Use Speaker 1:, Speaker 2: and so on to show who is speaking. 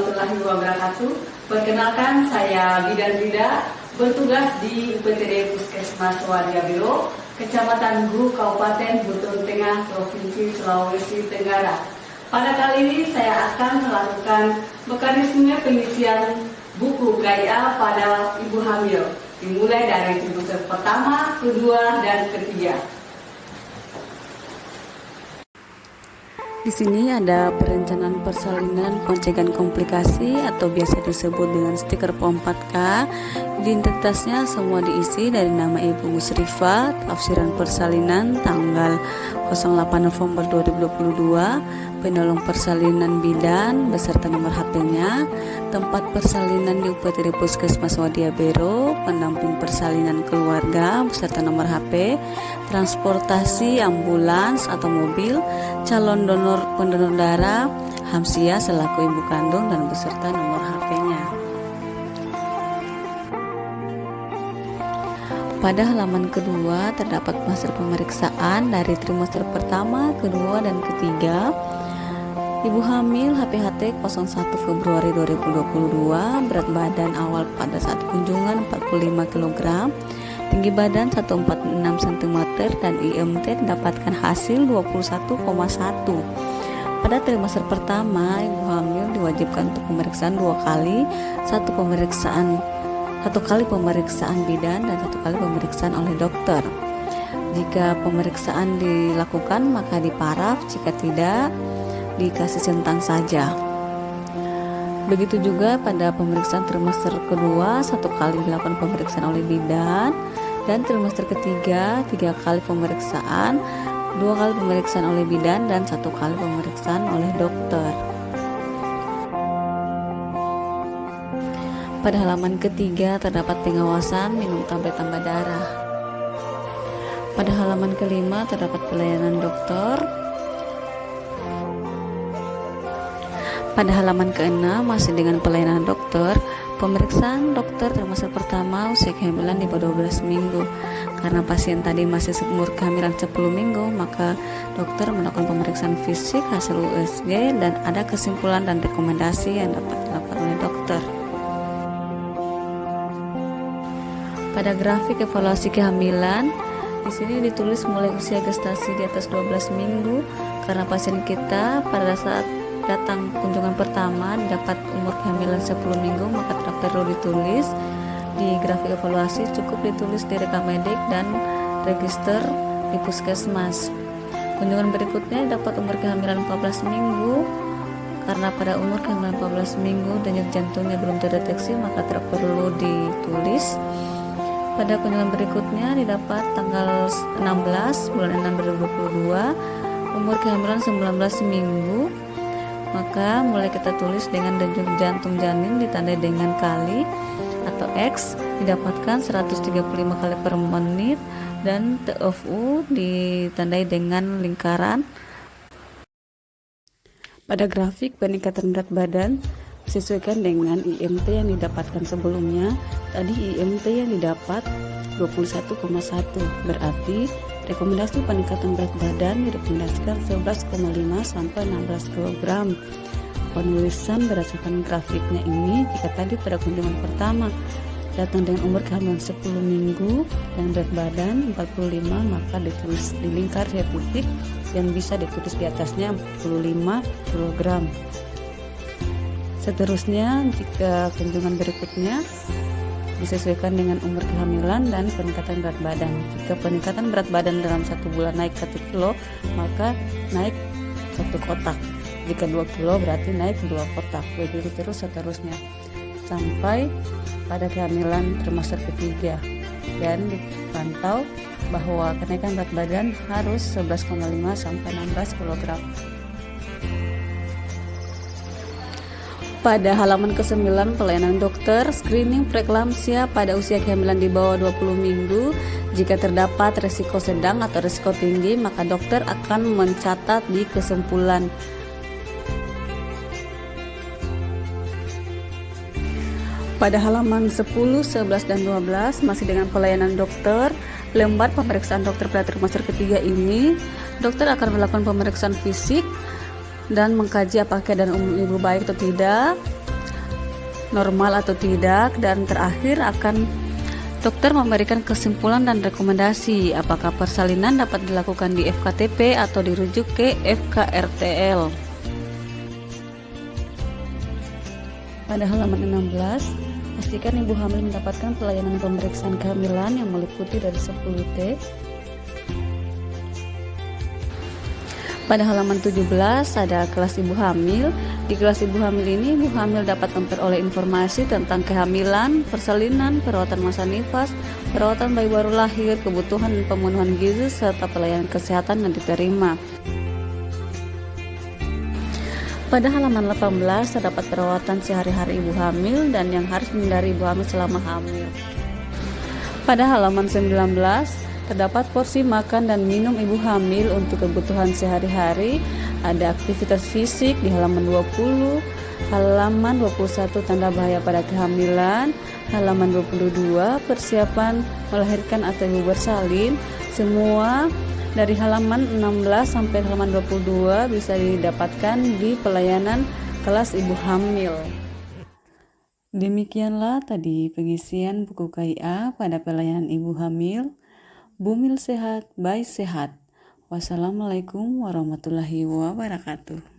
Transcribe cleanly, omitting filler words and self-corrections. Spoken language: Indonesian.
Speaker 1: warahmatullahi wabarakatuh. Perkenalkan, saya Bidan Rida, bertugas di UPTD Puskesmas Wadia Biro, Kecamatan Guru, Kabupaten Buton Tengah, Provinsi Sulawesi Tenggara. Pada kali ini saya akan melakukan mekanisme pengisian buku GAIA pada ibu hamil, dimulai dari trimester pertama, kedua, dan ketiga.
Speaker 2: Di sini ada perencanaan persalinan pencegahan komplikasi atau biasa disebut dengan stiker POM4K. Identitasnya semua diisi dari nama Ibu Musrifah, tafsiran persalinan tanggal 08 November 2022, penolong persalinan bidan beserta nomor HP-nya, tempat persalinan di UPTD Puskesmas Wadia Biro, pendamping persalinan keluarga beserta nomor HP, transportasi ambulans atau mobil, calon donor pendonor darah, Hamsia selaku ibu kandung dan beserta nomor HP-nya. Pada halaman kedua terdapat hasil pemeriksaan dari trimester pertama, kedua, dan ketiga. Ibu hamil HPHT 01 Februari 2022, berat badan awal pada saat kunjungan 45 kg, tinggi badan 146 cm, dan IMT didapatkan hasil 21,1. Pada trimester pertama, ibu hamil diwajibkan untuk pemeriksaan 2 kali, satu kali pemeriksaan bidan dan 1 kali pemeriksaan oleh dokter. Jika pemeriksaan dilakukan maka diparaf, jika tidak dikasih centang saja. Begitu juga pada pemeriksaan trimester kedua, 1 kali dilakukan pemeriksaan oleh bidan, dan trimester ketiga 3 kali pemeriksaan, 2 kali pemeriksaan oleh bidan dan 1 kali pemeriksaan oleh dokter. Pada halaman ketiga terdapat pengawasan minum tablet tambah darah. Pada halaman kelima terdapat pelayanan dokter. Pada halaman keenam masih dengan pelayanan dokter, pemeriksaan dokter trimester pertama usia kehamilan di bawah 12 minggu. Karena pasien tadi masih umur kehamilan 10 minggu, maka dokter melakukan pemeriksaan fisik, hasil USG, dan ada kesimpulan dan rekomendasi yang dapat dilakukan oleh dokter. Pada grafik evaluasi kehamilan, di sini ditulis mulai usia gestasi di atas 12 minggu, karena pasien kita pada saat datang kunjungan pertama dapat umur kehamilan 10 minggu, maka tidak perlu ditulis di grafik evaluasi, cukup ditulis di rekam medik dan register di puskesmas. Kunjungan berikutnya dapat umur kehamilan 14 minggu, karena pada umur kehamilan 14 minggu denyut jantungnya belum terdeteksi, maka tidak perlu ditulis. Pada kunjungan berikutnya didapat tanggal 16 bulan 6 2022, umur kehamilan 19 minggu, maka mulai kita tulis dengan denyut jantung janin ditandai dengan kali atau X, didapatkan 135 kali per menit, dan T of U ditandai dengan lingkaran. Pada grafik peningkatan berat badan disesuaikan dengan IMT yang didapatkan sebelumnya. Tadi IMT yang didapat 21,1, berarti rekomendasi peningkatan berat badan direkomendasikan 11,5 sampai 16 kg. Penulisan berdasarkan grafiknya ini, jika tadi pada kunjungan pertama datang dengan umur kehamilan 10 minggu dan berat badan 45, maka ditulis di lingkar ya titik, dan bisa ditulis di atasnya 45 kg. Seterusnya, jika kunjungan berikutnya disesuaikan dengan umur kehamilan dan peningkatan berat badan. Jika peningkatan berat badan dalam 1 bulan naik 1 kilo, maka naik 1 kotak. Jika 2 kilo berarti naik 2 kotak. Begitu terus seterusnya sampai pada kehamilan trimester ketiga, dan dipantau bahwa kenaikan berat badan harus 11,5 sampai 16 kg. Pada halaman ke-9 pelayanan dokter, screening preeklamsia pada usia kehamilan di bawah 20 minggu. Jika terdapat risiko sedang atau risiko tinggi, maka dokter akan mencatat di kesimpulan. Pada halaman 10, 11, dan 12 masih dengan pelayanan dokter, lembar pemeriksaan dokter pada trimester ketiga ini, dokter akan melakukan pemeriksaan fisik dan mengkaji apakah keadaan ibu baik atau tidak. normal atau tidak, dan terakhir akan dokter memberikan kesimpulan dan rekomendasi apakah persalinan dapat dilakukan di FKTP atau dirujuk ke FKRTL. Pada halaman 16, pastikan ibu hamil mendapatkan pelayanan pemeriksaan kehamilan yang meliputi dari 10 tes. Pada halaman 17 ada kelas ibu hamil. Di kelas ibu hamil ini, ibu hamil dapat memperoleh informasi tentang kehamilan, persalinan, perawatan masa nifas, perawatan bayi baru lahir, kebutuhan dan pemenuhan gizi, serta pelayanan kesehatan yang diterima. Pada halaman 18 terdapat perawatan sehari-hari ibu hamil dan yang harus dihindari ibu hamil selama hamil. Pada halaman 19 terdapat porsi makan dan minum ibu hamil untuk kebutuhan sehari-hari. Ada aktivitas fisik di halaman 20, halaman 21 tanda bahaya pada kehamilan, halaman 22 persiapan melahirkan atau ibu bersalin. Semua dari halaman 16 sampai halaman 22 bisa didapatkan di pelayanan kelas ibu hamil. Demikianlah tadi pengisian buku KIA pada pelayanan ibu hamil. Bumil sehat, bayi sehat. Wassalamualaikum warahmatullahi wabarakatuh.